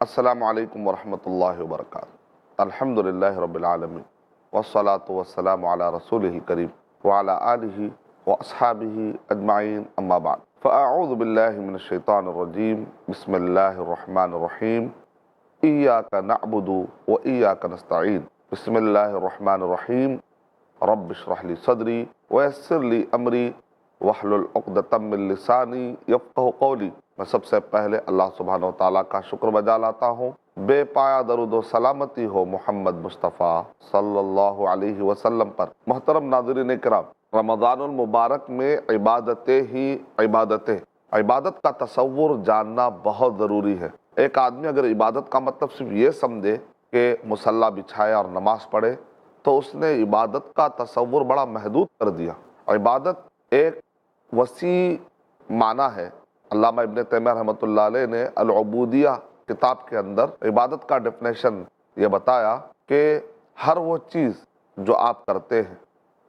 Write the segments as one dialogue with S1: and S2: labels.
S1: السلام علیکم ورحمۃ اللہ وبرکاتہ۔ الحمد للہ رب العالمین والصلاة والسلام علی رسولہ الکریم وعلی آلہ واصحابہ اجمعین، اما بعد فاعوذ باللہ من الشیطان الرجیم، بسم اللہ الرحمن الرحیم، ایاک نعبد و ایاک نستعین، بسم اللہ الرحمن الرحیم، رب اشرح لی صدری ویسر لی امری واحلل عقدۃ من لسانی یفقہوا قولی۔ میں سب سے پہلے اللہ سبحانہ و تعالیٰ کا شکر بجا لاتا ہوں، بے پایا درود و سلامتی ہو محمد مصطفیٰ صلی اللہ علیہ وسلم پر۔ محترم ناظرین کرام، رمضان المبارک میں عبادتیں ہی عبادتیں، عبادت کا تصور جاننا بہت ضروری ہے۔ ایک آدمی اگر عبادت کا مطلب صرف یہ سمجھے کہ مصلی بچھائے اور نماز پڑھے تو اس نے عبادت کا تصور بڑا محدود کر دیا۔ عبادت ایک وسیع معنی ہے۔ علامہ ابن تیمیہ رحمۃ اللہ علیہ نے العبودیہ کتاب کے اندر عبادت کا ڈیفینیشن یہ بتایا کہ ہر وہ چیز جو آپ کرتے ہیں،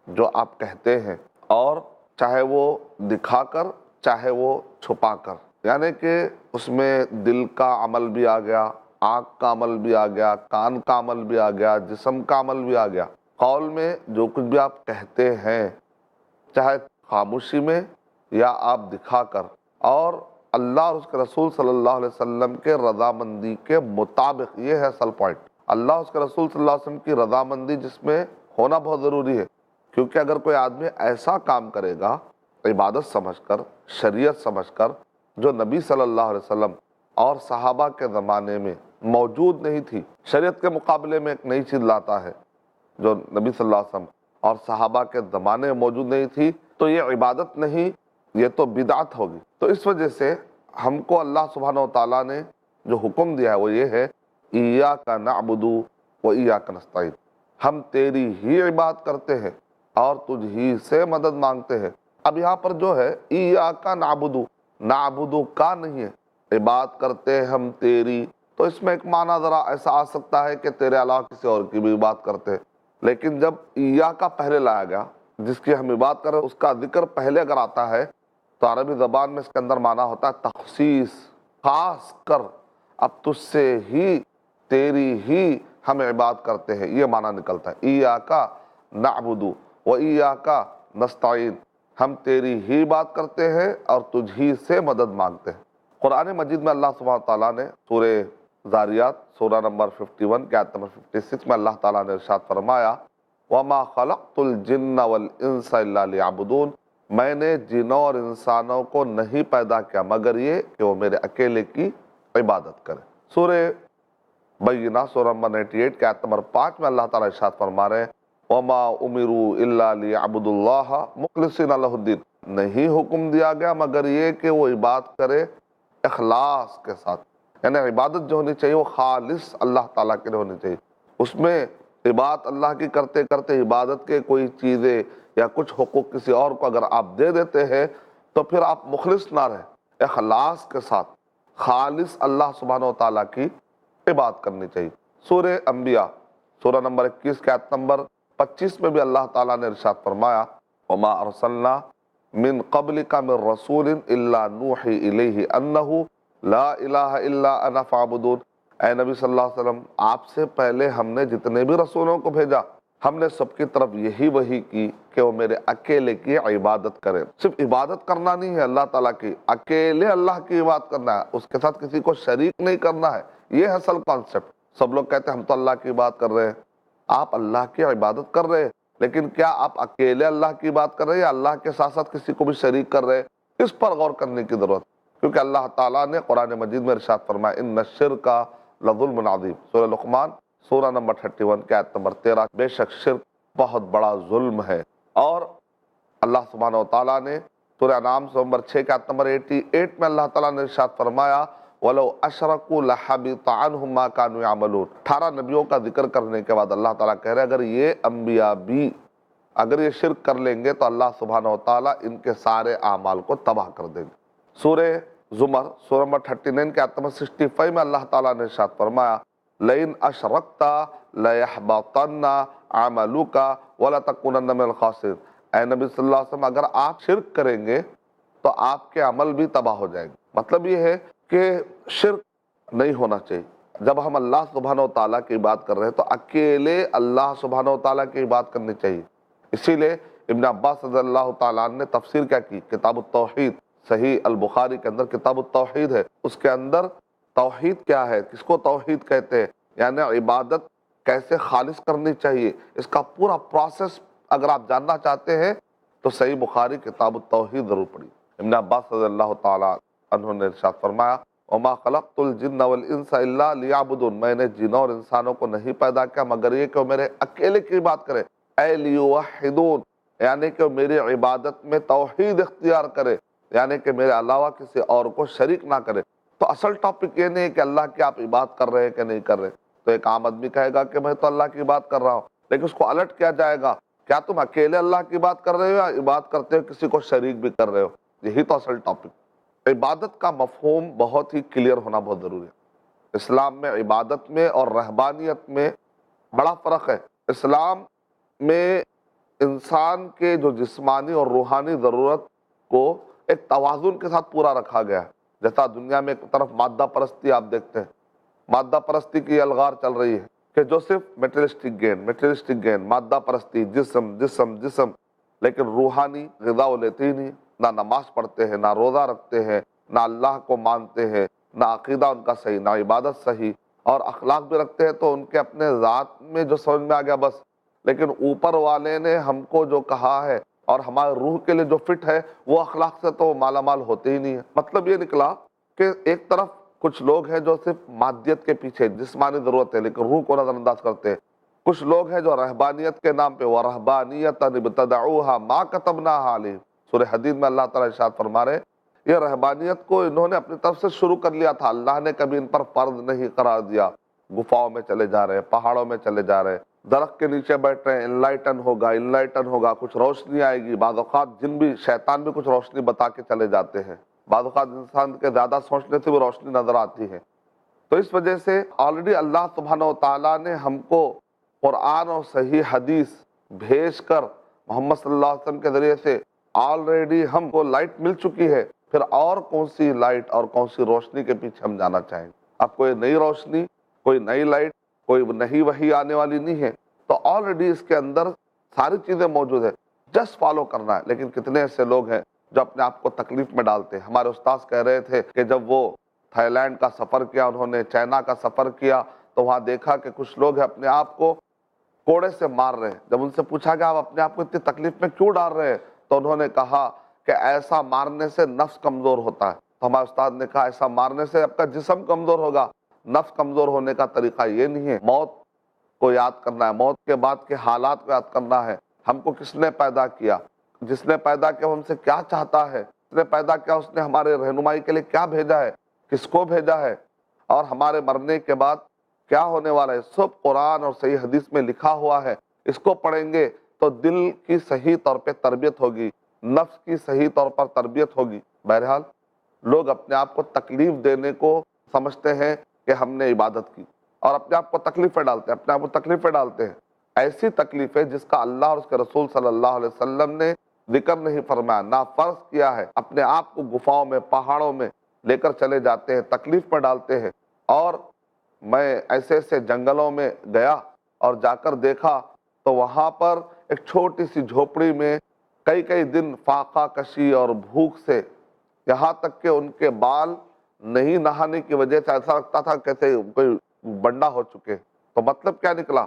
S1: جو آپ کہتے ہیں، اور چاہے وہ دکھا کر چاہے وہ چھپا کر، یعنی کہ اس میں دل کا عمل بھی آ گیا، آنکھ کا عمل بھی آ گیا، کان کا عمل بھی آ گیا، جسم کا عمل بھی آ گیا۔ قول میں جو کچھ بھی آپ کہتے ہیں، چاہے خاموشی میں یا آپ دکھا کر، اور اللہ اور اس کے رسول صلی اللہ علیہ وسلم کے رضامندی کے مطابق، یہ ہے اصل پوائنٹ۔ اللہ اور اس کے رسول صلی اللہ علیہ وسلم کی رضامندی جس میں ہونا بہت ضروری ہے، کیونکہ اگر کوئی آدمی ایسا کام کرے گا عبادت سمجھ کر، شریعت سمجھ کر، جو نبی صلی اللہ علیہ وسلم اور صحابہ کے زمانے میں موجود نہیں تھی، شریعت کے مقابلے میں ایک نئی چیز لاتا ہے جو نبی صلی اللہ علیہ وسلم اور صحابہ کے زمانے میں موجود نہیں تھی، تو یہ عبادت نہیں، یہ تو بدعت ہوگی۔ تو اس وجہ سے ہم کو اللہ سبحانہ و تعالیٰ نے جو حکم دیا ہے وہ یہ ہے، ایاک نعبد و ایاک نستعین، ہم تیری ہی عبادت کرتے ہیں اور تجھ ہی سے مدد مانگتے ہیں۔ اب یہاں پر جو ہے ایاک نعبد، نعبد کا نہیں ہے، عبادت کرتے ہیں ہم تیری، تو اس میں ایک معنی ذرا ایسا آ سکتا ہے کہ تیرے علاوہ کسی اور کی بھی عبادت کرتے ہیں، لیکن جب ایاک پہلے لایا گیا، جس کی ہم عبادت کر رہے ہیں اس کا ذکر پہلے اگر آتا ہے تو عربی زبان میں اس کے اندر معنی ہوتا ہے تخصیص، خاص کر، اب تجھ سے ہی، تیری ہی ہم عبادت کرتے ہیں، یہ معنی نکلتا ہے۔ ایاک نعبد و ایاک نستعین، ہم تیری ہی بات کرتے ہیں اور تجھ ہی سے مدد مانگتے ہیں۔ قرآن مجید میں اللہ سبحانہ تعالیٰ نے سورہ ذاریات سورہ نمبر 51 کی آیت نمبر 56 میں اللہ تعالیٰ نے ارشاد فرمایا، وَمَا خَلَقْتُ الْجِنَّ وَالْإِنسَ إِلَّا لِيَعْبُدُونَ، میں نے جنوں اور انسانوں کو نہیں پیدا کیا مگر یہ کہ وہ میرے اکیلے کی عبادت کریں۔ سورہ بینہ سورہ نمبر 98 کی آیت نمبر 5 میں اللہ تعالیٰ ارشاد فرما رہے ہیں، وَمَا أُمِرُوا إِلَّا لِيَعْبُدُوا اللَّهَ مُخْلِصِينَ لَهُ الدِّينَ، نہیں حکم دیا گیا مگر یہ کہ وہ عبادت کرے اخلاص کے ساتھ، یعنی عبادت جو ہونی چاہیے وہ خالص اللہ تعالیٰ کے لیے ہونی چاہیے۔ اس میں عبادت اللہ کی کرتے کرتے عبادت کے کوئی چیزیں یا کچھ حقوق کسی اور کو اگر آپ دے دیتے ہیں تو پھر آپ مخلص نہ رہے، اخلاص کے ساتھ خالص اللہ سبحانہ و تعالیٰ کی عبادت کرنی چاہیے۔ سورہ انبیاء سورہ نمبر 21 کی آیت نمبر 25 میں بھی اللہ تعالیٰ نے ارشاد فرمایا، وما ارسلنا من قبلک من رسول الا نوحی الیہ انہ لا الہ الا انا فاعبدون، اے نبی صلی اللہ علیہ وسلم، آپ سے پہلے ہم نے جتنے بھی رسولوں کو بھیجا، ہم نے سب کی طرف یہی وحی کی کہ وہ میرے اکیلے کی عبادت کریں۔ صرف عبادت کرنا نہیں ہے اللہ تعالیٰ کی، اکیلے اللہ کی عبادت کرنا ہے، اس کے ساتھ کسی کو شریک نہیں کرنا ہے، یہ ہے اصل کانسیپٹ۔ سب لوگ کہتے ہیں ہم تو اللہ کی عبادت کر رہے ہیں، آپ اللہ کی عبادت کر رہے ہیں، لیکن کیا آپ اکیلے اللہ کی بات کر رہے ہیں یا اللہ کے ساتھ ساتھ کسی کو بھی شریک کر رہے ہیں؟ اس پر غور کرنے کی ضرورت، کیونکہ اللہ تعالیٰ نے قرآن مجید میں ارشاد فرمایا، ان الشرک لظلم عظیم، سورہ لقمان سورہ نمبر 31 کی آیت نمبر 13، بے شک شرک بہت بڑا ظلم ہے۔ اور اللہ سبحانہ و تعالیٰ نے سورہ انعام سورہ نمبر 6 کی آیت نمبر 88 میں اللہ تعالیٰ نے ارشاد فرمایا، وَلَوْ أَشْرَكُوا لَحَبِطَ عَنْهُمْ مَا كَانُوا يَعْمَلُونَ۔ 18 نبیوں کا ذکر کرنے کے بعد اللہ تعالیٰ کہہ رہے ہیں اگر یہ انبیاء بھی اگر یہ شرک کر لیں گے تو اللہ سبحانہ و تعالیٰ ان کے سارے اعمال کو تباہ کر دیں گے۔ سورہ زمر سورہ نمبر 39 کے آیت نمبر 65 میں اللہ تعالیٰ نے ارشاد فرمایا، لَإِنْ أَشْرَكْتَ لَيَحْبَطَنَّ عَمَلُكَ وَلَتَكُونَنَّ مِنَ الْخَاسِرِينَ، اے نبی صلی اللہ علیہ وسلم اگر آپ شرک کریں گے تو آپ کے عمل بھی تباہ ہو جائیں گے۔ مطلب یہ ہے کہ شرک نہیں ہونا چاہیے، جب ہم اللہ سبحانہ و تعالیٰ کی بات کر رہے ہیں تو اکیلے اللہ سبحانہ و تعالیٰ کی بات کرنی چاہیے۔ اسی لیے ابن عباس رضی اللہ تعالیٰ عنہ نے تفسیر کیا کی، کتاب التوحید، صحیح البخاری کے اندر کتاب التوحید ہے، اس کے اندر توحید کیا ہے، کس کو توحید کہتے ہیں، یعنی عبادت کیسے خالص کرنی چاہیے، اس کا پورا پروسیس اگر آپ جاننا چاہتے ہیں تو صحیح بخاری کتاب التوحید ضرور پڑھیے۔ ابن عباس رضی اللہ تعالیٰ عنہ نے ارشاد فرمایا، وما خلقت الجن والانس الا لیعبدون، میں نے جنوں اور انسانوں کو نہیں پیدا کیا مگر یہ کہ وہ میرے اکیلے کی بات کرے، اے لیوحدون، یعنی کہ وہ میری عبادت میں توحید اختیار کرے، یعنی کہ میرے علاوہ کسی اور کو شریک نہ کرے۔ تو اصل ٹاپک یہ نہیں ہے کہ اللہ کی آپ عبادت کر رہے ہیں کہ نہیں کر رہے۔ تو ایک عام آدمی کہے گا کہ میں تو اللہ کی بات کر رہا ہوں، لیکن اس کو الٹ کیا جائے گا، کیا تم اکیلے اللہ کی بات کر رہے ہو یا عبادت کرتے ہو کسی کو شریک بھی کر رہے ہو؟ یہی تو اصل ٹاپک۔ عبادت کا مفہوم بہت ہی کلیئر ہونا بہت ضروری ہے۔ اسلام میں عبادت میں اور رہبانیت میں بڑا فرق ہے۔ اسلام میں انسان کے جو جسمانی اور روحانی ضرورت کو ایک توازن کے ساتھ پورا رکھا گیا ہے۔ جیسا دنیا میں ایک طرف مادہ پرستی آپ دیکھتے ہیں، مادہ پرستی کی الغار چل رہی ہے کہ جو صرف میٹریلسٹک گین، مادہ پرستی، جسم جسم جسم، لیکن روحانی غذا وہ لیتے ہی نہیں، نہ نماز پڑھتے ہیں، نہ روزہ رکھتے ہیں، نہ اللہ کو مانتے ہیں، نہ عقیدہ ان کا صحیح، نہ عبادت صحیح، اور اخلاق بھی رکھتے ہیں تو ان کے اپنے ذات میں جو سمجھ میں آ گیا بس، لیکن اوپر والے نے ہم کو جو کہا ہے اور ہمارے روح کے لیے جو فٹ ہے وہ اخلاق سے تو مالا مال ہوتے ہی نہیں ہے۔ مطلب یہ نکلا کہ ایک طرف کچھ لوگ ہیں جو صرف مادیت کے پیچھے، جسمانی ضرورت ہے لیکن روح کو نظر انداز کرتے ہیں، کچھ لوگ ہیں جو رہبانیت کے نام پہ وَرَهْبَانِيَةً ابْتَدَعُوهَا مَا كَتَبْنَاهَا عَلَيْهِمْ، سورہ حدید میں اللہ تعالیٰ ارشاد فرما رہے ہیں یہ رہبانیت کو انہوں نے اپنی طرف سے شروع کر لیا تھا، اللہ نے کبھی ان پر فرض نہیں قرار دیا۔ گفاؤں میں چلے جا رہے ہیں، پہاڑوں میں چلے جا رہے ہیں، درخت کے نیچے بیٹھ رہے ہیں، انلائٹن ہوگا، کچھ روشنی آئے گی، بعض اوقات جن بھی شیطان بھی کچھ روشنی بتا کے چلے جاتے ہیں، بعض اوقات انسان کے زیادہ سوچنے سے وہ روشنی نظر آتی ہے۔ تو اس وجہ سے آلریڈی اللہ سبحانہ و تعالیٰ نے ہم کو قرآن اور صحیح حدیث بھیج کر محمد صلی اللہ علیہ وسلم کے ذریعے سے آلریڈی ہم کو لائٹ مل چکی ہے، پھر اور کون سی لائٹ اور کون سی روشنی کے پیچھے ہم جانا چاہیں گے؟ اب کوئی نئی روشنی، کوئی نئی لائٹ، کوئی نئی وحی آنے والی نہیں ہے، تو آلریڈی اس کے اندر ساری چیزیں موجود ہیں، جسٹ فالو کرنا ہے۔ لیکن کتنے ایسے لوگ ہیں جو اپنے آپ کو تکلیف میں ڈالتے ہیں۔ ہمارے استاذ کہہ رہے تھے کہ جب وہ تھائی لینڈ کا سفر کیا، انہوں نے چائنا کا سفر کیا، تو وہاں دیکھا کہ کچھ لوگ اپنے آپ کو کوڑے سے مار رہے ہیں۔ جب ان سے پوچھا کہ آپ اپنے آپ کو اتنی تکلیف میں کیوں ڈال رہے ہیں، تو انہوں نے کہا کہ ایسا مارنے سے نفس کمزور ہوتا ہے۔ تو ہمارے استاد نے کہا ایسا مارنے سے آپ کا جسم کمزور ہوگا، نفس کمزور ہونے کا طریقہ یہ نہیں ہے۔ موت کو یاد کرنا ہے، موت کے بعد کے حالات کو یاد کرنا ہے۔ ہم کو کس نے پیدا کیا، جس نے پیدا کیا ہم سے کیا چاہتا ہے، جس نے پیدا کیا اس نے ہمارے رہنمائی کے لیے کیا بھیجا ہے، کس کو بھیجا ہے، اور ہمارے مرنے کے بعد کیا ہونے والا ہے، سب قرآن اور صحیح حدیث میں لکھا ہوا ہے۔ اس کو پڑھیں گے تو دل کی صحیح طور پہ تربیت ہوگی، نفس کی صحیح طور پر تربیت ہوگی۔ بہرحال لوگ اپنے آپ کو تکلیف دینے کو سمجھتے ہیں کہ ہم نے عبادت کی، اور اپنے آپ کو تکلیفیں ڈالتے ہیں، اپنے آپ کو تکلیفیں ڈالتے ہیں، ایسی تکلیفیں جس کا اللہ اور اس کے رسول صلی اللہ علیہ وسلم نے ذکر نہیں فرمایا، نہ فرض کیا ہے۔ اپنے آپ کو گفاؤں میں، پہاڑوں میں لے کر چلے جاتے ہیں، تکلیف میں ڈالتے ہیں۔ اور میں ایسے ایسے جنگلوں میں گیا اور جا کر دیکھا تو وہاں پر ایک چھوٹی سی جھوپڑی میں کئی دن فاقہ کشی اور بھوک سے، یہاں تک کہ ان کے بال نہیں نہانے کی وجہ سے ایسا لگتا تھا کیسے کوئی بنڈا ہو چکے۔ تو مطلب کیا نکلا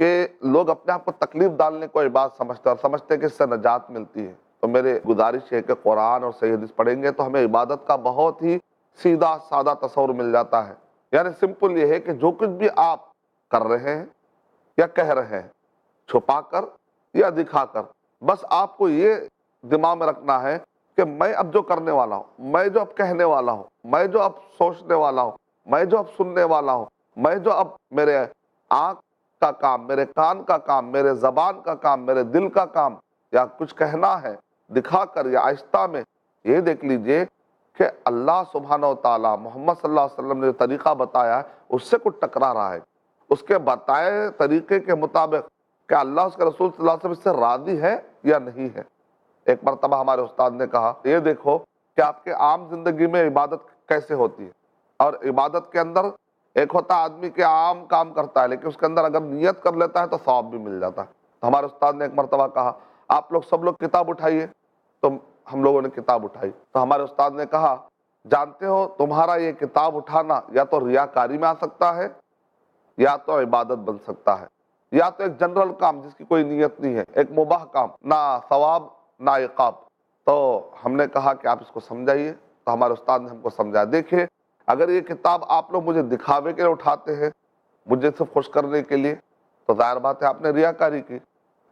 S1: کہ لوگ اپنے آپ کو تکلیف ڈالنے کو عبادت سمجھتے ہیں اور سمجھتے ہیں کہ اس سے نجات ملتی ہے۔ تو میرے گزارش ہے کہ قرآن اور صحیح حدیث پڑھیں گے تو ہمیں عبادت کا بہت ہی سیدھا سادہ تصور مل جاتا ہے۔ یعنی سمپل یہ ہے کہ جو کچھ بھی آپ کر رہے ہیں یا کہہ رہے ہیں، چھپا کر یا دکھا کر، بس آپ کو یہ دماغ میں رکھنا ہے کہ میں اب جو کرنے والا ہوں، میں جو اب کہنے والا ہوں، میں جو اب سوچنے والا ہوں، میں جو اب سننے والا ہوں، میں جو اب میرے آنکھ کا کام، میرے کان کا کام، میرے زبان کا کام، میرے دل کا کام، یا کچھ کہنا ہے دکھا کر یا آہستہ میں، یہ دیکھ لیجئے کہ اللہ سبحانہ و تعالیٰ محمد صلی اللہ علیہ وسلم نے جو طریقہ بتایا ہے اس سے کچھ ٹکرا رہا ہے، اس کے بتائے طریقے کے مطابق کہ اللہ اس کے رسول صلی اللہ علیہ وسلم اس سے راضی ہے یا نہیں ہے۔ ایک مرتبہ ہمارے استاد نے کہا یہ دیکھو کہ آپ کے عام زندگی میں عبادت کیسے ہوتی ہے، اور عبادت کے اندر ایک ہوتا ہے آدمی کے عام کام کرتا ہے لیکن اس کے اندر اگر نیت کر لیتا ہے تو ثواب بھی مل جاتا ہے۔ تو ہمارے استاد نے ایک مرتبہ کہا آپ لوگ سب لوگ کتاب اٹھائیے، تو ہم لوگوں نے کتاب اٹھائی، تو ہمارے استاد نے کہا جانتے ہو تمہارا یہ کتاب اٹھانا یا تو ریاکاری میں آ سکتا ہے یا تو عبادت بن سکتا ہے، یا تو ایک جنرل کام جس کی کوئی نیت نہیں ہے، ایک مباح کام، نہ ثواب نہ عقاب۔ تو ہم نے کہا کہ آپ اس کو سمجھائیے، تو ہمارے استاد نے ہم کو سمجھایا دیکھیے اگر یہ کتاب آپ لوگ مجھے دکھاوے کے لیے اٹھاتے ہیں، مجھے صرف خوش کرنے کے لیے، تو ظاہر بات ہے آپ نے ریاکاری کی۔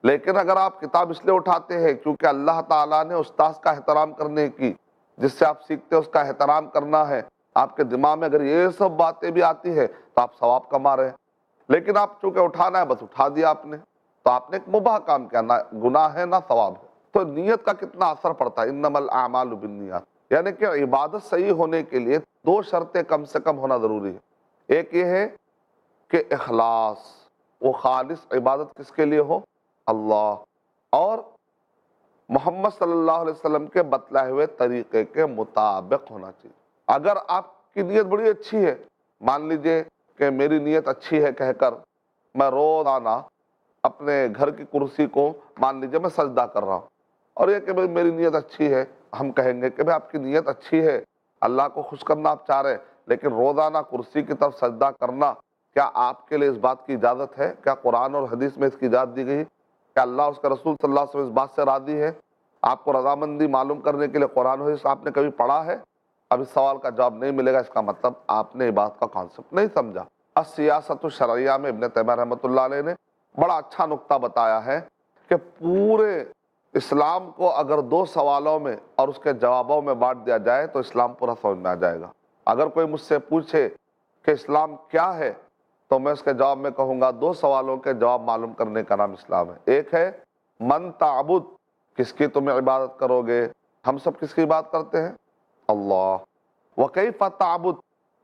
S1: لیکن اگر آپ کتاب اس لیے اٹھاتے ہیں کیونکہ اللہ تعالیٰ نے استاذ کا احترام کرنے کی، جس سے آپ سیکھتے ہیں اس کا احترام کرنا ہے، آپ کے دماغ میں اگر یہ سب باتیں بھی آتی ہے تو آپ ثواب کما رہے ہیں۔ لیکن آپ چونکہ اٹھانا ہے بس اٹھا دیا آپ نے، تو آپ نے ایک مباح کام کیا، نہ گناہ ہے نہ ثواب ہے۔ تو نیت کا کتنا اثر پڑتا ہے، انما الاعمال بالنیات، یعنی کہ عبادت صحیح ہونے کے لیے دو شرطیں کم سے کم ہونا ضروری ہے۔ ایک یہ ہے کہ اخلاص، وہ خالص عبادت کس کے لیے ہو، اللہ، اور محمد صلی اللہ علیہ وسلم کے بتلائے ہوئے طریقے کے مطابق ہونا چاہیے۔ اگر آپ کی نیت بڑی اچھی ہے، مان لیجئے کہ میری نیت اچھی ہے کہہ کر میں روزانہ اپنے گھر کی کرسی کو مان لیجئے میں سجدہ کر رہا ہوں، اور یہ کہ میری نیت اچھی ہے، ہم کہیں گے کہ آپ کی نیت اچھی ہے، اللہ کو خوش کرنا آپ چاہ رہے ہیں، لیکن روزانہ کرسی کی طرف سجدہ کرنا کیا آپ کے لیے اس بات کی اجازت ہے؟ کیا قرآن اور حدیث میں اس کی اجازت دی گئی؟ کیا اللہ اس کا رسول صلی اللہ علیہ وسلم اس بات سے راضی ہے؟ آپ کو رضامندی معلوم کرنے کے لیے قرآن و حدیث آپ نے کبھی پڑھا ہے؟ اب اس سوال کا جواب نہیں ملے گا، اس کا مطلب آپ نے بات کا کانسیپٹ نہیں سمجھا۔ السیاست الشرعیہ میں ابن تیمیہ رحمۃ اللہ علیہ نے بڑا اچھا نقطہ بتایا ہے کہ پورے اسلام کو اگر دو سوالوں میں اور اس کے جوابوں میں بانٹ دیا جائے تو اسلام پورا سمجھ میں آ جائے گا۔ اگر کوئی مجھ سے پوچھے کہ اسلام کیا ہے تو میں اس کے جواب میں کہوں گا دو سوالوں کے جواب معلوم کرنے کا نام اسلام ہے۔ ایک ہے من تعبد، کس کی تم عبادت کرو گے؟ ہم سب کس کی عبادت کرتے ہیں؟ اللہ۔ وکیف تعبد،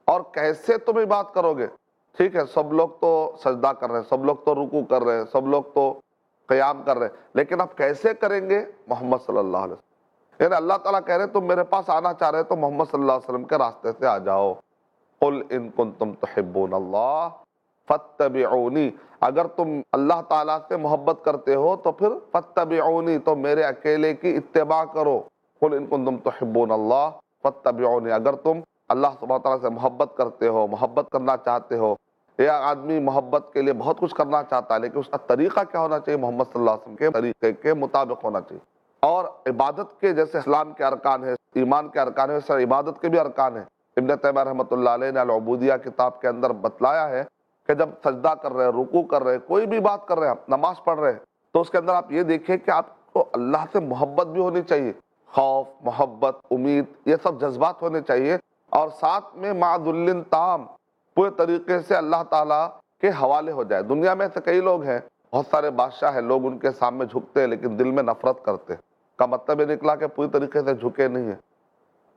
S1: اور کیسے تم عبادت کرو گے؟ ٹھیک ہے سب لوگ تو سجدہ کر رہے ہیں، سب لوگ تو رکوع کر رہے ہیں، سب لوگ تو قیام کر رہے ہیں، لیکن آپ کیسے کریں گے؟ محمد صلی اللہ علیہ وسلم، یعنی اللہ تعالیٰ کہہ رہے ہیں تم میرے پاس آنا چاہ رہے تو محمد صلی اللہ علیہ وسلم کے راستے سے آ جاؤ۔ قل ان کنتم تحبون اللہ فاتبعونی، اگر تم اللہ تعالیٰ سے محبت کرتے ہو تو پھر فاتبعونی، تو میرے اکیلے کی اتباع کرو۔ قل ان کنتم تحبون اللہ فاتبعونی، اگر تم اللہ سبحانہ وتعالیٰ سے محبت کرتے ہو، محبت کرنا چاہتے ہو، یا آدمی محبت کے لیے بہت کچھ کرنا چاہتا ہے لیکن اس کا طریقہ کیا ہونا چاہیے؟ محمد صلی اللہ علیہ وسلم کے طریقے کے مطابق ہونا چاہیے۔ اور عبادت کے جیسے اسلام کے ارکان ہیں، ایمان کے ارکان ہیں، ویسے عبادت کے بھی ارکان ہیں۔ ابن تیمیہ رحمۃ اللہ علیہ نے العبودیہ کتاب کے اندر بتلایا ہے کہ جب سجدہ کر رہے ہیں، رکوع کر رہے ہیں، کوئی بھی بات کر رہے ہیں، نماز پڑھ رہے ہیں، تو اس کے اندر آپ یہ دیکھیں کہ آپ کو اللہ سے محبت بھی ہونی چاہیے، خوف، محبت، امید، یہ سب جذبات ہونے چاہیے، اور ساتھ میں مع ذل تام، پورے طریقے سے اللہ تعالیٰ کے حوالے ہو جائے۔ دنیا میں ایسے کئی لوگ ہیں، بہت سارے بادشاہ ہیں، لوگ ان کے سامنے جھکتے ہیں لیکن دل میں نفرت کرتے ہیں، کا مطلب یہ نکلا کہ پوری طریقے سے جھکے نہیں ہیں۔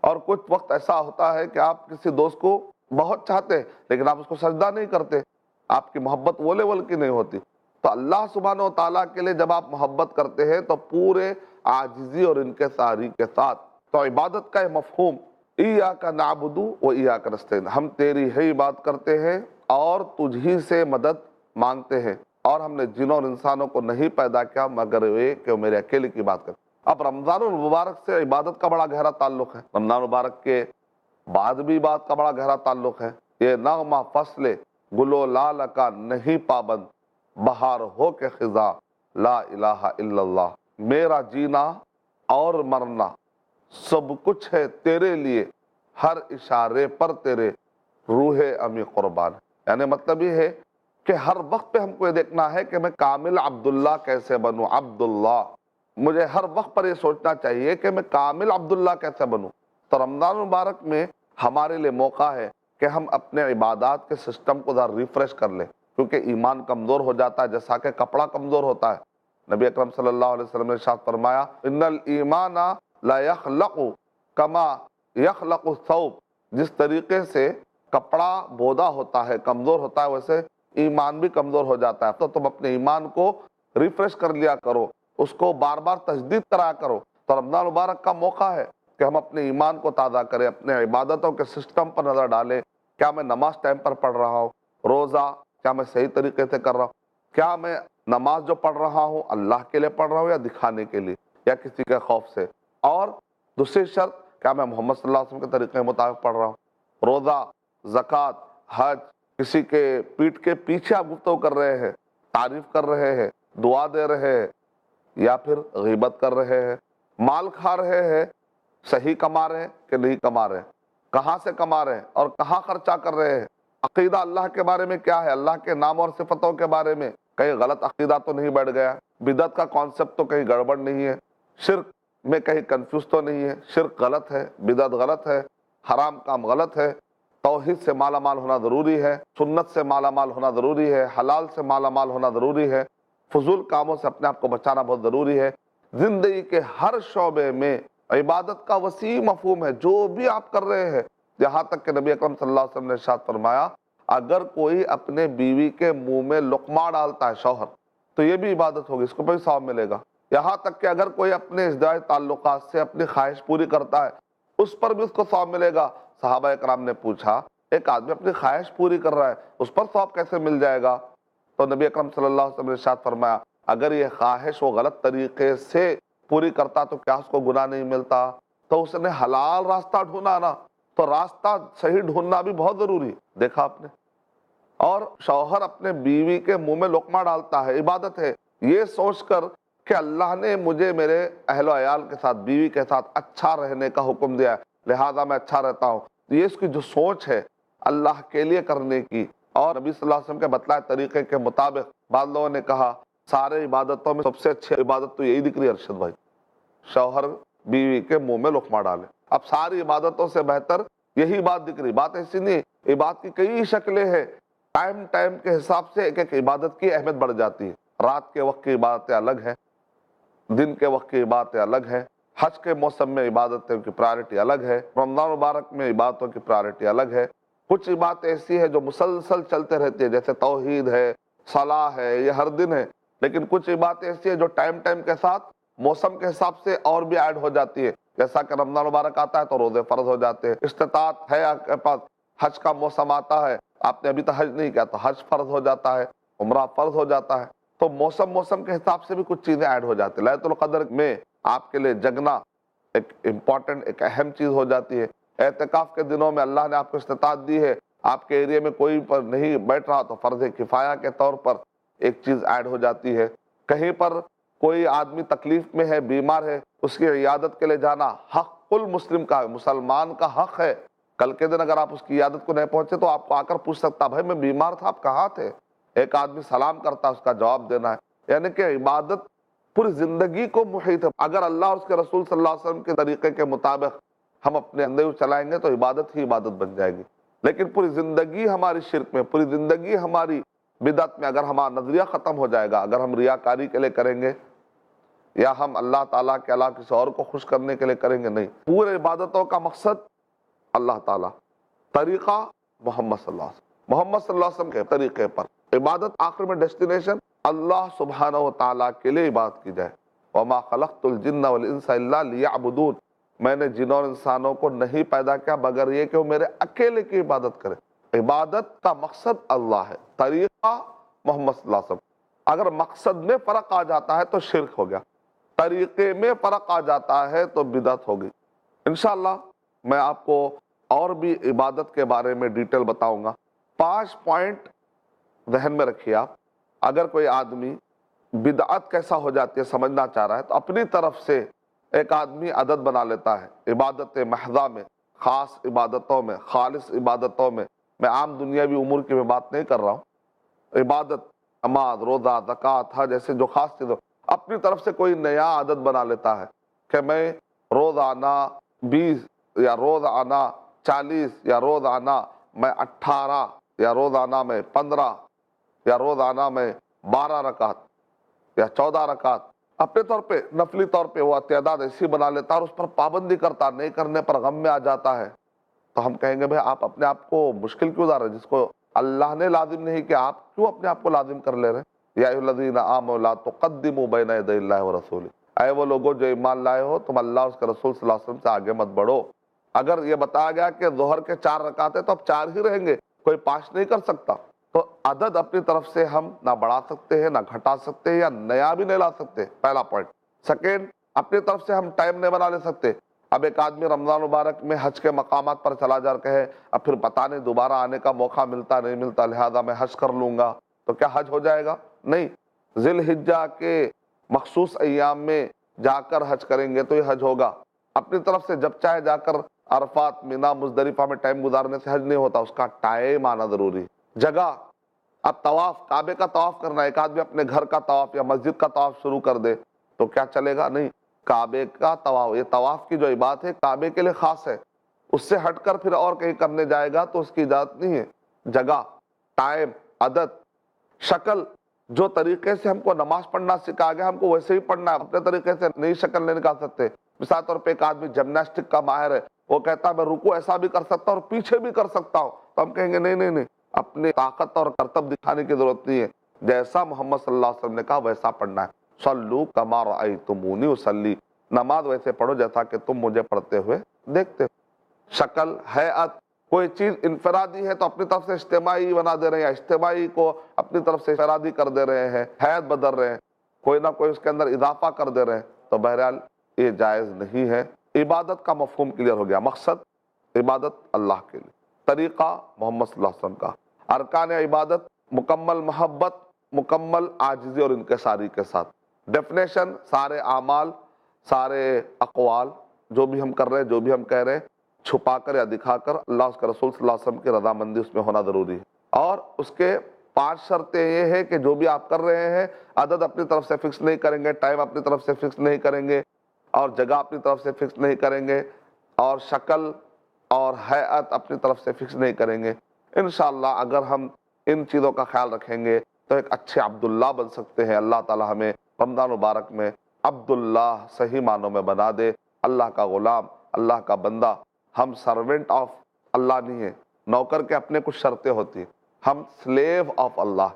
S1: اور کچھ وقت ایسا ہوتا ہے کہ آپ کسی دوست کو بہت چاہتے ہیں لیکن آپ اس کو سجدہ نہیں کرتے، آپ کی محبت وہ لیول کی نہیں ہوتی۔ تو اللہ سبحانہ و تعالیٰ کے لیے جب آپ محبت کرتے ہیں تو پورے عاجزی اور انکساری کے ساتھ، تو عبادت کا یہ مفہوم ایاک نعبد و ایاک نستعین، ہم تیری ہی عبادت کرتے ہیں اور تجھ ہی سے مدد مانگتے ہیں، اور ہم نے جنوں اور انسانوں کو نہیں پیدا کیا مگر یہ کہ وہ میرے اکیلے کی بات کریں۔ اب رمضان المبارک سے عبادت کا بڑا گہرا تعلق ہے، رمضان المبارک کے بعد بھی بات کا بڑا گہرا تعلق ہے۔ یہ نغمہ فصل گل و لال کا نہیں پابند، بہار ہو کے خزاں لا الہ الا اللہ، میرا جینا اور مرنا سب کچھ ہے تیرے لیے، ہر اشارے پر تیرے روح امی قربان۔ یعنی مطلب یہ ہے کہ ہر وقت پہ ہم کو یہ دیکھنا ہے کہ میں کامل عبداللہ کیسے بنوں، عبداللہ، مجھے ہر وقت پر یہ سوچنا چاہیے کہ میں کامل عبداللہ کیسے بنوں۔ تو رمضان مبارک میں ہمارے لیے موقع ہے کہ ہم اپنے عبادات کے سسٹم کو ذرا ریفریش کر لیں، کیونکہ ایمان کمزور ہو جاتا ہے جیسا کہ کپڑا کمزور ہوتا ہے۔ نبی اکرم صلی اللہ علیہ وسلم نے ارشاد فرمایا ان الایمان لا یخلق کما یخلق الثوب، جس طریقے سے کپڑا بودا ہوتا ہے، کمزور ہوتا ہے، ویسے ایمان بھی کمزور ہو جاتا ہے۔ تو تم اپنے ایمان کو ریفریش کر لیا کرو، اس کو بار بار تجدید کرایا کرو۔ تو رمضان مبارک کا موقع ہے کہ ہم اپنے ایمان کو تازہ کریں، اپنے عبادتوں کے سسٹم پر نظر ڈالیں کیا میں نماز ٹائم پر پڑھ رہا ہوں؟ روزہ کیا میں صحیح طریقے سے کر رہا ہوں؟ کیا میں نماز جو پڑھ رہا ہوں اللہ کے لیے پڑھ رہا ہوں یا دکھانے کے لیے یا کسی کے خوف سے؟ اور دوسری شرط، کیا میں محمد صلی اللہ علیہ وسلم کے طریقے کے مطابق پڑھ رہا ہوں؟ روزہ، زکوٰۃ، حج، کسی کے پیٹھ کے پیچھے آپ گفتگو کر رہے ہیں، تعریف کر رہے ہیں، دعا دے رہے ہیں، یا پھر غیبت کر رہے ہیں، مال کھا رہے ہیں، صحیح کما رہے ہیں کہ نہیں کما رہے ہیں، کہاں سے کما رہے ہیں اور کہاں خرچہ کر رہے ہیں، عقیدہ اللہ کے بارے میں کیا ہے، اللہ کے نام اور صفتوں کے بارے میں کہیں غلط عقیدہ تو نہیں بڑھ گیا، بدعت کا کانسیپٹ تو کہیں گڑبڑ نہیں ہے، شرک میں کہیں کنفیوز تو نہیں ہے، شرک غلط ہے، بدعت غلط ہے، حرام کام غلط ہے، توحید سے مالا مال ہونا ضروری ہے، سنت سے مالا مال ہونا ضروری ہے، حلال سے مالا مال ہونا ضروری ہے، فضول کاموں سے اپنے آپ کو بچانا بہت ضروری ہے۔ زندگی کے ہر شعبے میں عبادت کا وسیع مفہوم ہے، جو بھی آپ کر رہے ہیں، یہاں تک کہ نبی اکرم صلی اللہ علیہ وسلم نے ارشاد فرمایا اگر کوئی اپنے بیوی کے منہ میں لقمہ ڈالتا ہے شوہر تو یہ بھی عبادت ہوگی، اس کو بھی ثواب ملے گا۔ یہاں تک کہ اگر کوئی اپنے ازدواجی تعلقات سے اپنی خواہش پوری کرتا ہے اس پر بھی اس کو ثواب ملے گا۔ صحابہ اکرام نے پوچھا ایک آدمی اپنی خواہش پوری کر رہا ہے اس پر ثواب کیسے مل جائے گا؟ تو نبی اکرم صلی اللہ علیہ وسلم نے ارشاد فرمایا اگر یہ خواہش وہ غلط طریقے سے پوری کرتا تو کیا اس کو گناہ نہیں ملتا؟ تو اس نے حلال راستہ ڈھونڈا نا، تو راستہ صحیح ڈھونڈنا بھی بہت ضروری ہے، دیکھا آپ نے۔ اور شوہر اپنے بیوی کے منہ میں لقمہ ڈالتا ہے، عبادت ہے، یہ سوچ کر کہ اللہ نے مجھے میرے اہل و عیال کے ساتھ، بیوی کے ساتھ اچھا رہنے کا حکم دیا ہے لہذا میں اچھا رہتا ہوں، یہ اس کی جو سوچ ہے اللہ کے لیے کرنے کی اور نبی صلی اللہ علیہ وسلم کے بتلائے طریقے کے مطابق۔ بعض لوگوں نے کہا سارے عبادتوں میں سب سے اچھی عبادت تو یہی دکھ رہی ہے ارشد بھائی، شوہر بیوی کے منہ میں لقمہ ڈالے۔ اب ساری عبادتوں سے بہتر یہی بات دکھ رہی، بات ایسی نہیں، عبادت کی کئی شکلیں ہیں، ٹائم کے حساب سے ایک ایک عبادت کی اہمیت بڑھ جاتی ہے۔ رات کے وقت کی عبادتیں الگ ہیں، دن کے وقت کی عبادتیں الگ ہیں، حج کے موسم میں عبادتوں کی پرائرٹی الگ ہے، رمضان مبارک میں عبادتوں کی پرائرٹی الگ ہے۔ کچھ عبادت ایسی ہے جو مسلسل چلتے رہتی ہے جیسے توحید ہے، صلاح ہے، یہ ہر دن ہے، لیکن کچھ عبادت ایسی ہے جو ٹائم کے ساتھ موسم کے حساب سے اور بھی ایڈ ہو جاتی ہے، جیسا کہ رمضان مبارک آتا ہے تو روزے فرض ہو جاتے ہیں، استطاعت ہے آپ کے پاس، حج کا موسم آتا ہے، آپ نے ابھی تو حج نہیں کیا تو حج فرض ہو جاتا ہے، عمرہ فرض ہو جاتا ہے، تو موسم کے حساب سے بھی کچھ چیزیں ایڈ ہو جاتی ہیں۔ لیلۃ القدر میں آپ کے لیے جگنا ایک امپورٹنٹ، ایک اہم چیز ہو جاتی ہے۔ اعتکاف کے دنوں میں اللہ نے آپ کو استطاعت دی ہے، آپ کے ایریے میں کوئی پر نہیں بیٹھ رہا تو فرض کفایہ کے طور پر ایک چیز ایڈ ہو جاتی ہے۔ کہیں پر کوئی آدمی تکلیف میں ہے، بیمار ہے، اس کی عیادت کے لیے جانا حق المسلم کا ہے، مسلمان کا حق ہے۔ کل کے دن اگر آپ اس کی عیادت کو نہیں پہنچے تو آپ کو آ کر پوچھ سکتا بھائی میں بیمار تھا آپ کہاں تھے؟ ایک آدمی سلام کرتا اس کا جواب دینا ہے، یعنی کہ عبادت پوری زندگی کو محیط ہے۔ اگر اللہ اور اس کے رسول صلی اللہ علیہ وسلم کے طریقے کے مطابق ہم اپنے اندر چلائیں گے تو عبادت ہی عبادت بن جائے گی، لیکن پوری زندگی ہماری شرک میں، پوری زندگی ہماری بدعت میں اگر ہمارا نظریہ ختم ہو جائے گا، اگر ہم ریاکاری کے لیے کریں گے یا ہم اللہ تعالیٰ کے علاوہ کسی اور کو خوش کرنے کے لیے کریں گے، نہیں، پورے عبادتوں کا مقصد اللہ تعالیٰ، طریقہ محمد صلی اللہ علیہ وسلم، محمد صلی اللہ علیہ وسلم کے طریقے پر عبادت، آخر میں ڈیسٹینیشن اللہ سبحانہ و تعالیٰ کے لیے عبادت کی جائے۔ وَمَا خَلَقْتُ الْجِنَّ وَالْإِنسَ إِلَّا لِيَعْبُدُونَ، میں نے جنوں اور انسانوں کو نہیں پیدا کیا مگر یہ کہ وہ میرے اکیلے کی عبادت کرے۔ عبادت کا مقصد اللہ ہے، طریقہ محمد صلی اللہ علیہ وسلم۔ اگر مقصد میں فرق آ جاتا ہے تو شرک ہو گیا، طریقے میں فرق آ جاتا ہے تو بدعت ہوگی۔ انشاءاللہ میں آپ کو اور بھی عبادت کے بارے میں ڈیٹیل بتاؤں گا۔ 5 پوائنٹ ذہن میں رکھیے آپ۔ اگر کوئی آدمی بدعت کیسا ہو جاتی ہے سمجھنا چاہ رہا ہے تو اپنی طرف سے ایک آدمی عدد بنا لیتا ہے عبادت محضہ میں، خاص عبادتوں میں، خالص عبادتوں میں عام دنیاوی امور کی میں بات نہیں کر رہا ہوں، عبادت، نماز، روزہ، زکوٰۃ، حج، جیسے جو خاص چیزوں اپنی طرف سے کوئی نیا عادت بنا لیتا ہے کہ میں روزانہ 20 یا روزانہ 40 یا روزانہ میں 18 یا روزانہ میں 15 یا روزانہ میں 12 رکعت یا 14 رکعت اپنے طور پہ نفلی طور پہ وہ تعداد ایسی بنا لیتا اور اس پر پابندی کرتا، نہیں کرنے پر غم میں آ جاتا ہے، تو ہم کہیں گے بھائی آپ اپنے آپ کو مشکل کیوں لا رہے ہیں؟ جس کو اللہ نے لازم نہیں کہ آپ کیوں اپنے آپ کو لازم کر لے رہے ہیں؟ یا ایھا الذین آمنوا لا تقدموا بین یدی اللہ ورسولہ، اے وہ لوگوں جو ایمان لائے ہو تم اللہ اور اس کے رسول صلی اللہ علیہ وسلم سے آگے مت بڑھو۔ اگر یہ بتایا گیا کہ ظہر کے 4 رکعت ہے تو اب 4 ہی رہیں گے، کوئی 5 نہیں کر سکتا، تو عدد اپنی طرف سے ہم نہ بڑھا سکتے ہیں نہ گھٹا سکتے ہیں یا نیا بھی نہیں لا سکتے، پہلا پوائنٹ۔ سیکنڈ، اپنی طرف سے ہم ٹائم نہیں بنا لے سکتے۔ اب ایک آدمی رمضان مبارک میں حج کے مقامات پر چلا جا کہے اب پھر پتہ نہیں دوبارہ آنے کا موقع ملتا نہیں ملتا، لہذا میں حج کر لوں گا، تو کیا حج ہو جائے گا؟ نہیں، ذی الحجہ کے مخصوص ایام میں جا کر حج کریں گے تو یہ حج ہوگا۔ اپنی طرف سے جب چاہے جا کر عرفات، مینا، مزدلفہ میں ٹائم گزارنے سے حج نہیں ہوتا، اس کا ٹائم آنا ضروری۔ جگہ، اب طواف، کعبے کا طواف کرنا ہے، ایک آدمی اپنے گھر کا طواف یا مسجد کا طواف شروع کر دے تو کیا چلے گا؟ نہیں، کعبے کا طواف، یہ طواف کی جو عبادت ہے کعبے کے لیے خاص ہے، اس سے ہٹ کر پھر اور کہیں کرنے جائے گا تو اس کی اجازت نہیں ہے۔ جگہ، ٹائم، عدد، شکل، جو طریقے سے ہم کو نماز پڑھنا سکھا گیا ہم کو ویسے ہی پڑھنا ہے، اپنے طریقے سے نئی شکل نہیں نکال سکتے۔ مثال طور پہ ایک آدمی جمناسٹک کا ماہر ہے، وہ کہتا ہے میں رکوع ایسا بھی کر سکتا ہوں اور پیچھے بھی کر سکتا ہوں، تو ہم کہیں گے نہیں نہیں نہیں، اپنی طاقت اور کرتب دکھانے کی ضرورت نہیں ہے، جیسا محمد صلی اللہ علیہ وسلم نے کہا ویسا پڑھنا ہے۔ صلو کما رأیتمونی اصلی، نماز ویسے پڑھو جیسا کہ تم مجھے پڑھتے ہوئے دیکھتے ہو۔ شکل، ہیئت، کوئی چیز انفرادی ہے تو اپنی طرف سے اجتماعی بنا دے رہے ہیں، یا اجتماعی کو اپنی طرف سے انفرادی کر دے رہے ہیں، ہیئت بدل رہے ہیں، کوئی نہ کوئی اس کے اندر اضافہ کر دے رہے ہیں، تو بہرحال یہ جائز نہیں ہے۔ عبادت کا مفہوم کلیئر ہو گیا، مقصد عبادت اللہ کے لیے، طریقہ محمد صلی اللہ علیہ وسلم کا، ارکان عبادت مکمل محبت، مکمل عاجزی اور انکساری کے ساتھ، ڈیفینیشن سارے اعمال، سارے اقوال جو بھی ہم کر رہے ہیں، جو بھی ہم کہہ رہے ہیں، چھپا کر یا دکھا کر اللہ اس کے رسول صلی اللہ علیہ وسلم کی رضامندی اس میں ہونا ضروری ہے۔ اور اس کے 5 شرطیں یہ ہے کہ جو بھی آپ کر رہے ہیں عدد اپنی طرف سے فکس نہیں کریں گے، ٹائم اپنی طرف سے فکس نہیں کریں گے، اور جگہ اپنی طرف سے فکس نہیں کریں گے، اور شکل اور ہیئت اپنی طرف سے فکس نہیں کریں گے۔ انشاءاللہ اگر ہم ان چیزوں کا خیال رکھیں گے تو ایک اچھے عبداللہ بن سکتے ہیں۔ اللہ تعالی ہمیں رمضان مبارک میں عبداللہ صحیح معنوں میں بنا دے، اللہ کا غلام، اللہ کا بندہ۔ ہم سرونٹ آف اللہ نہیں ہیں، نوکر کے اپنے کچھ شرطیں ہوتی ہیں، ہم سلیو آف اللہ،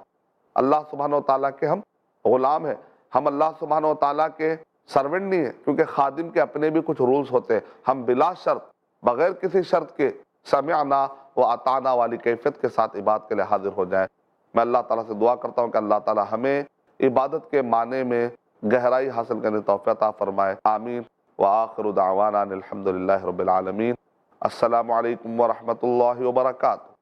S1: اللہ سبحانہ و تعالیٰ کے ہم غلام ہیں، ہم اللہ سبحانہ و تعالیٰ کے سرونٹ نہیں ہیں، کیونکہ خادم کے اپنے بھی کچھ رولز ہوتے ہیں۔ ہم بلا شرط، بغیر کسی شرط کے سمعنا و اطعنا والی کیفیت کے ساتھ عبادت کے لیے حاضر ہو جائیں۔ میں اللہ تعالیٰ سے دعا کرتا ہوں کہ اللہ تعالیٰ ہمیں عبادت کے معنی میں گہرائی حاصل کرنے توفیق عطا فرمائے، آمین۔ وآخر دعوانا الحمدللہ رب العالمین۔ السلام علیکم ورحمۃ اللہ وبرکاتہ۔